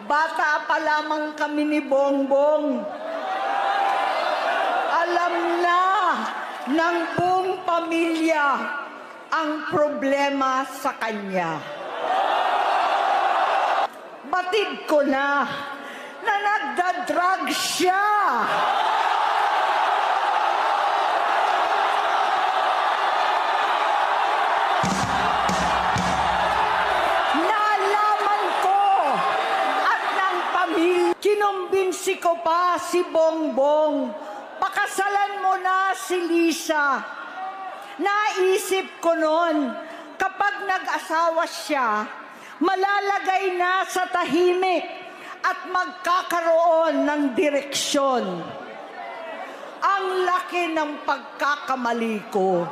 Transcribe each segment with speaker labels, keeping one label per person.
Speaker 1: Bata pa lamang kami ni Bongbong. Alam na ng buong pamilya ang problema sa kanya. Batid ko na nagda-drug siya. Naalaman ko at ng pamilya. Kinumbinsi ko pa si Bongbong. Pakasalan mo na si Lisa. Naisip ko noon, kapag nag-asawa siya, malalagay na sa tahimik at magkakaroon ng direksyon. Ang laki ng pagkakamali ko.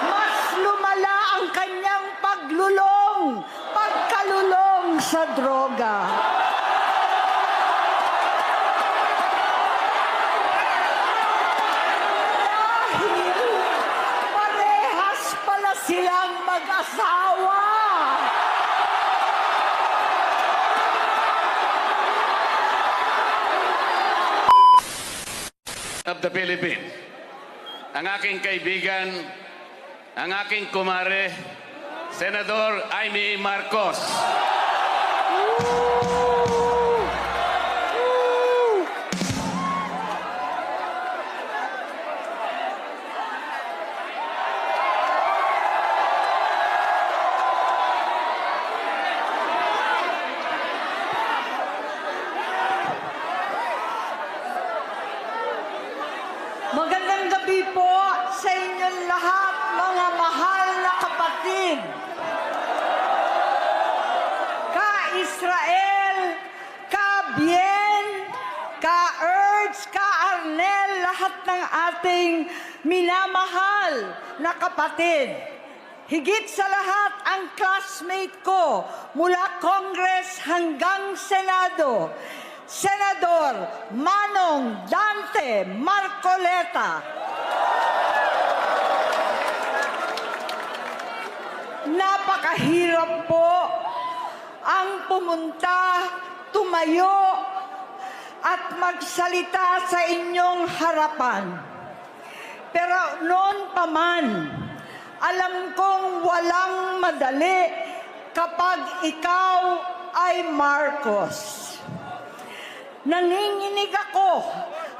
Speaker 1: Mas lumala ang kanyang pagkalulong sa droga. Silang mag-asawa.
Speaker 2: Of the Philippines, ang aking kaibigan, ang aking kumare, Senador Amy Marcos.
Speaker 1: Magandang gabi po sa inyong lahat, mga mahal na kapatid. Ka-Israel, ka-Bien, ka-Erds, ka-Arnel, lahat ng ating minamahal na kapatid. Higit sa lahat ang classmate ko mula Congress hanggang Senado, Senador Manong Dante Marcoleta. Napakahirap po ang pumunta, tumayo, at magsalita sa inyong harapan. Pero noon pa man, alam kong walang madali kapag ikaw ay Marcos. Nanginginig ako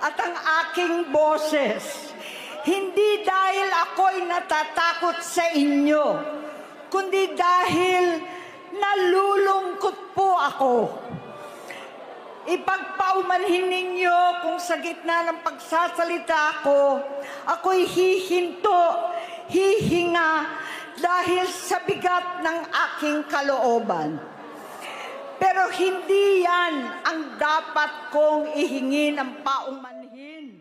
Speaker 1: at ang aking boses, hindi dahil ako'y natatakot sa inyo, kundi dahil nalulungkot po ako. Ipagpaumanhin ninyo kung sa gitna ng pagsasalita ko, ako'y hihinto, hihinga dahil sa bigat ng aking kalooban. Pero hindi yan ang dapat kong ihingi ng paumanhin.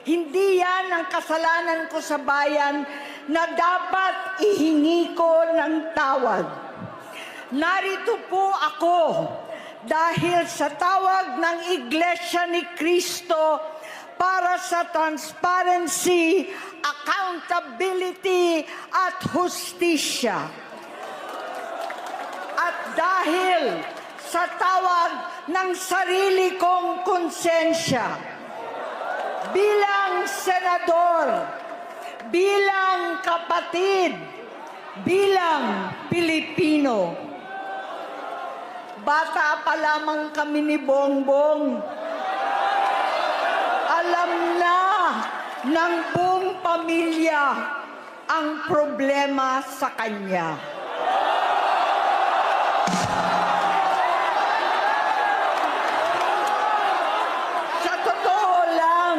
Speaker 1: Hindi yan ang kasalanan ko sa bayan na dapat ihingi ko ng tawad. Narito po ako dahil sa tawag ng Iglesia ni Cristo para sa transparency, accountability at hustisya. At dahil sa tawag ng sarili kong konsensya, bilang senador, bilang kapatid, bilang Pilipino. Bata pa lamang kami ni Bongbong. Alam na ng buong pamilya ang problema sa kanya. Sa totoo lang,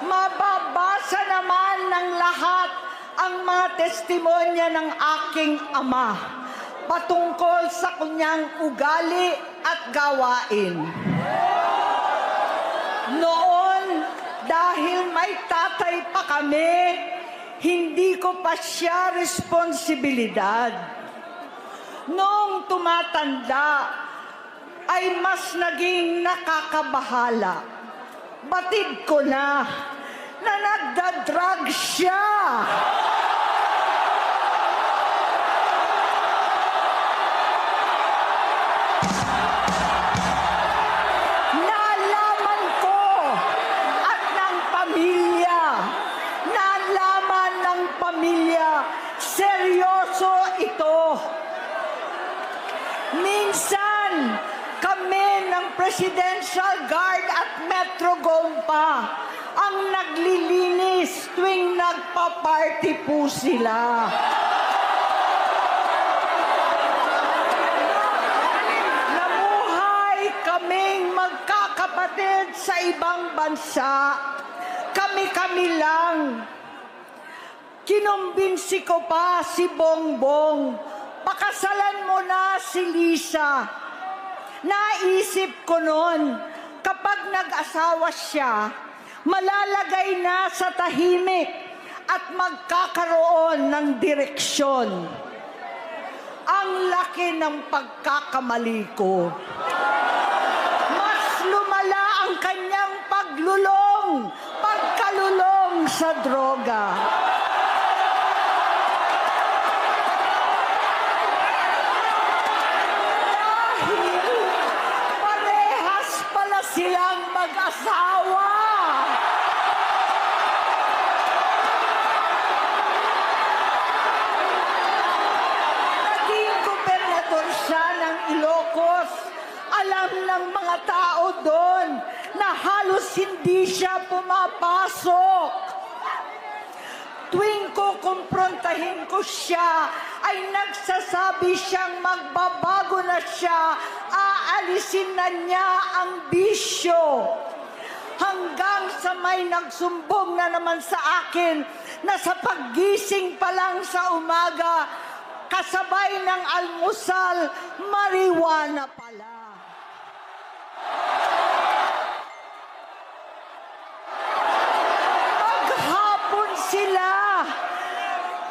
Speaker 1: mababasa naman ng lahat ang mga testimonya ng aking ama patungkol sa kanyang ugali at gawain. Noon, dahil may tatay pa kami, hindi ko pa siya responsibilidad. Noong tumatanda, ay mas naging nakakabahala. Batid ko na nagda-drug siya. Minsan, kami ng Presidential Guard at Metro Gompa ang naglilinis tuwing nagpa-party po sila. Namuhay kaming magkakapatid sa ibang bansa. Kami-kami lang. Kinumbinsi ko pa si Bongbong, pakasalan mo na si Lisa. Naisip ko noon, kapag nag-asawa siya, malalagay na sa tahimik at magkakaroon ng direksyon. Ang laki ng pagkakamali ko. Mas lumala ang kanyang pagkalulong sa droga. Parehas pala silang mag-asawa. Naging gobernador siya ng Ilocos. Alam ng mga tao doon na halos hindi siya pumapasok. Tuwing ko kumprontahin ko siya, ay nagsasabi siyang magbabago na siya, aalisin na niya ang bisyo. Hanggang sa may nagsumbong na naman sa akin na sa paggising pa lang sa umaga, kasabay ng almusal, marijuana pala. Maghapon sila.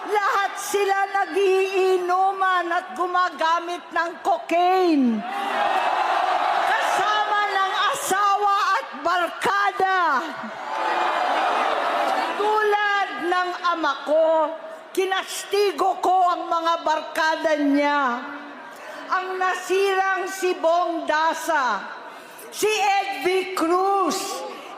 Speaker 1: Lahat sila nagiinuman at gumagamit ng cocaine. Kasama ng asawa at barkada. Tulad ng ama ko, kinastigo ko ang mga barkada niya. Ang nasirang si Bong Dasa, si Edvi Cruz,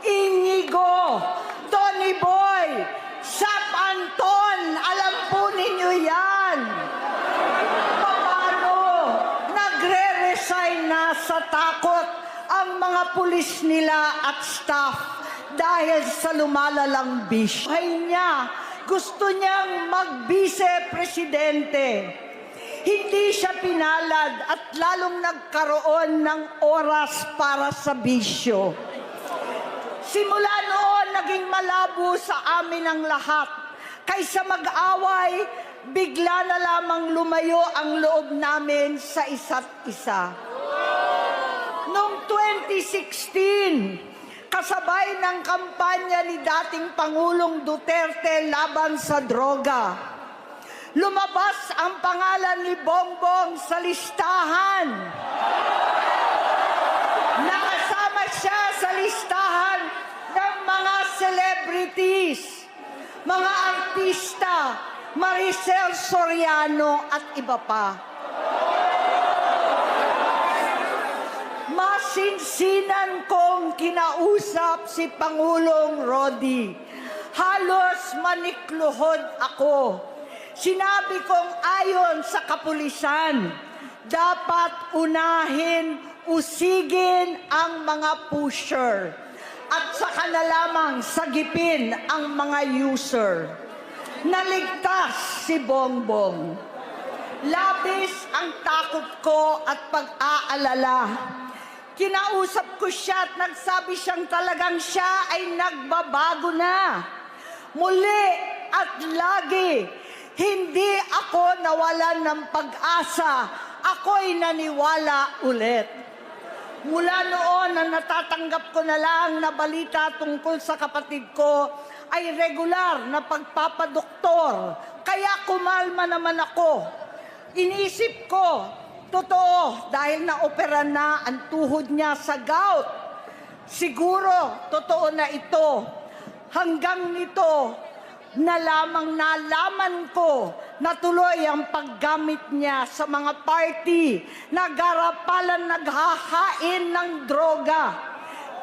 Speaker 1: Inigo, Tony Boy, Sap Anton, alam po ninyo yan. Paano nagre-resign na sa takot ang mga pulis nila at staff dahil sa lumalalang bisyo. Buhay niya, gusto niyang mag-vice-presidente. Hindi siya pinalad at lalong nagkaroon ng oras para sa bisyo. Simula noon, naging malabo sa amin ang lahat. Kaysa mag-away, bigla na lamang lumayo ang loob namin sa isa't isa. Noong 2016, kasabay ng kampanya ni dating Pangulong Duterte laban sa droga, lumabas ang pangalan ni Bongbong sa listahan. Nakasama siya sa listahan ng mga celebrities, mga artista, Maricel Soriano at iba pa. Masinsinan kong kinausap si Pangulong Rodi. Halos manikluhod ako. Sinabi kong ayon sa kapulisan, dapat unahin, usigin ang mga pusher at saka na lamang sagipin ang mga user. Naligtas si Bongbong. Labis ang takot ko at pag-aalala. Kinausap ko siya at nagsabi siyang talagang siya ay nagbabago na. Muli at lagi, hindi ako nawalan ng pag-asa. Ako'y naniwala ulit. Mula noon na natatanggap ko na lang na balita tungkol sa kapatid ko ay regular na pagpapadoktor. Kaya kumalma naman ako. Inisip ko, totoo, dahil naopera na ang tuhod niya sa gout. Siguro, totoo na ito. Hanggang nito, nalaman ko na tuloy ang paggamit niya sa mga party na garapalan naghahain ng droga.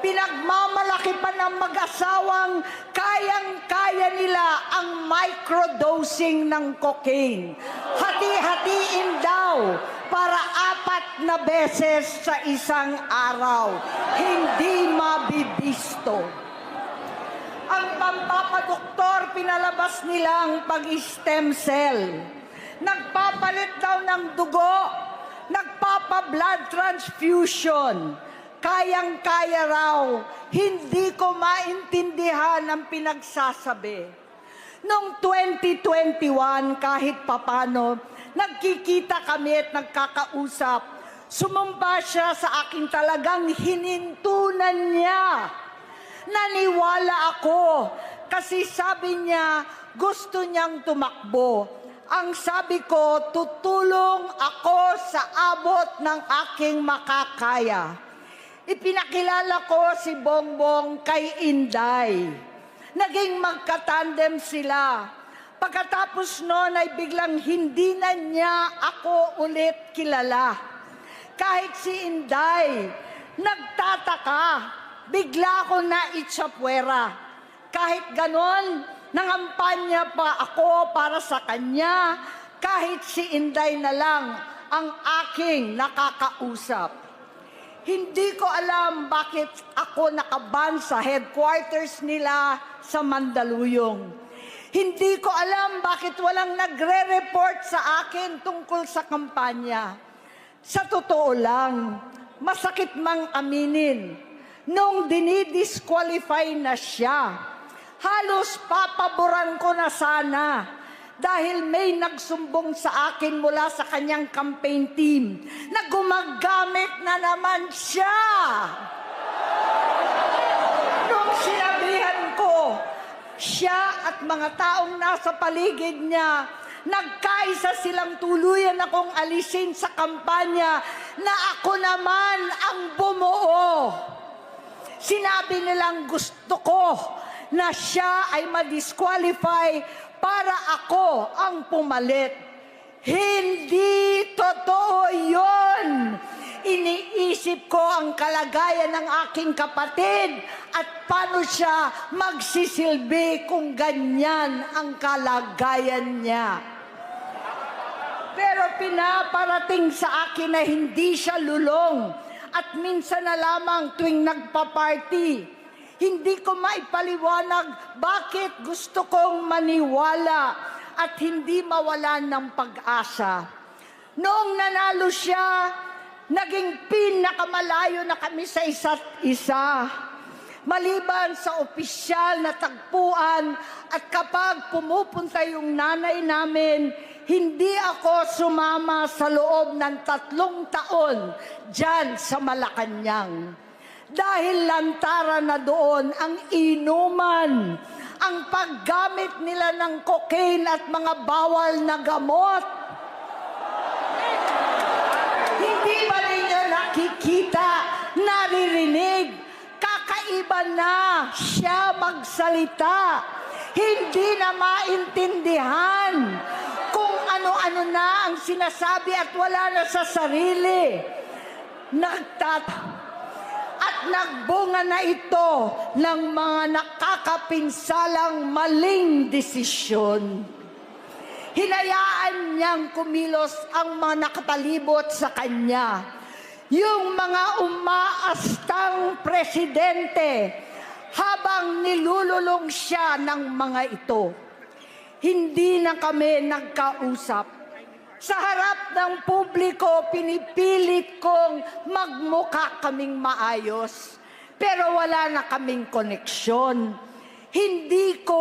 Speaker 1: Pinagmamalaki pa ng mag-asawang kayang-kaya nila ang microdosing ng cocaine. Hati-hatiin daw para 4 na beses sa isang araw. Hindi mabibisto. Ang pampapadoktor, pinalabas nilang pag-stem cell. Nagpapalit daw ng dugo, nagpapa-blood transfusion. Kayang-kaya raw, hindi ko maintindihan ang pinagsasabi. Noong 2021, kahit papano, nagkikita kami at nagkakausap. Sumamba siya sa akin, talagang hinintunan niya. Naniwala ako kasi sabi niya gusto niyang tumakbo. Ang sabi ko, tutulong ako sa abot ng aking makakaya. Ipinakilala ko si Bongbong kay Inday. Naging magkatandem sila. Pagkatapos noon ay biglang hindi na niya ako ulit kilala. Kahit si Inday, nagtataka, bigla ko na itsapwera. Kahit ganon, nangampanya pa ako para sa kanya, kahit si Inday na lang ang aking nakakausap. Hindi ko alam bakit ako nakaban sa headquarters nila sa Mandaluyong. Hindi ko alam bakit walang nagre-report sa akin tungkol sa kampanya. Sa totoo lang, masakit mang aminin, nung dinidisqualify na siya, halos papaboran ko na sana dahil may nagsumbong sa akin mula sa kanyang campaign team na gumagamit na naman siya. Nung sinabihan ko, siya at mga taong nasa paligid niya, nagkaisa silang tuluyan akong alisin sa kampanya na ako naman ang bumuo. Sinabi nilang gusto ko na siya ay ma-disqualify para ako ang pumalit. Hindi totoo yun. Iniisip ko ang kalagayan ng aking kapatid at paano siya magsisilbi kung ganyan ang kalagayan niya. Pero pinaparating sa akin na hindi siya lulong at minsan na lamang tuwing nagpa-party. Hindi ko maipaliwanag bakit gusto kong maniwala at hindi mawalan ng pag-asa. Noong nanalo siya, naging pinakamalayo na kami sa isa't isa. Maliban sa opisyal na tagpuan at kapag pumupunta yung nanay namin, hindi ako sumama sa loob ng 3 taon dyan sa Malacanang. Dahil lantaran na doon ang inuman, ang paggamit nila ng cocaine at mga bawal na gamot. Hindi ba ninyo nakikita, naririnig, kakaiba na siya magsalita. Hindi na maintindihan kung ano-ano na ang sinasabi at wala na sa sarili. At nagbunga na ito ng mga nakakapinsalang maling desisyon. Hinayaan niyang kumilos ang mga nakapalibot sa kanya. Yung mga umaastang presidente habang nilululong siya ng mga ito. Hindi na kami nagkausap. Sa harap ng publiko, pinipilit kong magmukha kaming maayos. Pero wala na kaming koneksyon. Hindi ko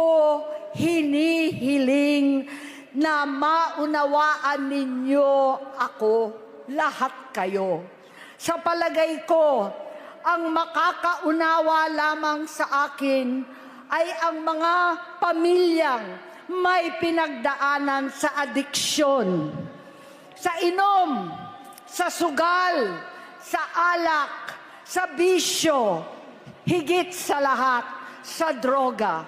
Speaker 1: hinihiling na maunawaan ninyo ako, lahat kayo. Sa palagay ko, ang makakaunawa lamang sa akin ay ang mga pamilyang may pinagdaanan sa adiksyon, sa inom, sa sugal, sa alak, sa bisyo, higit sa lahat, sa droga.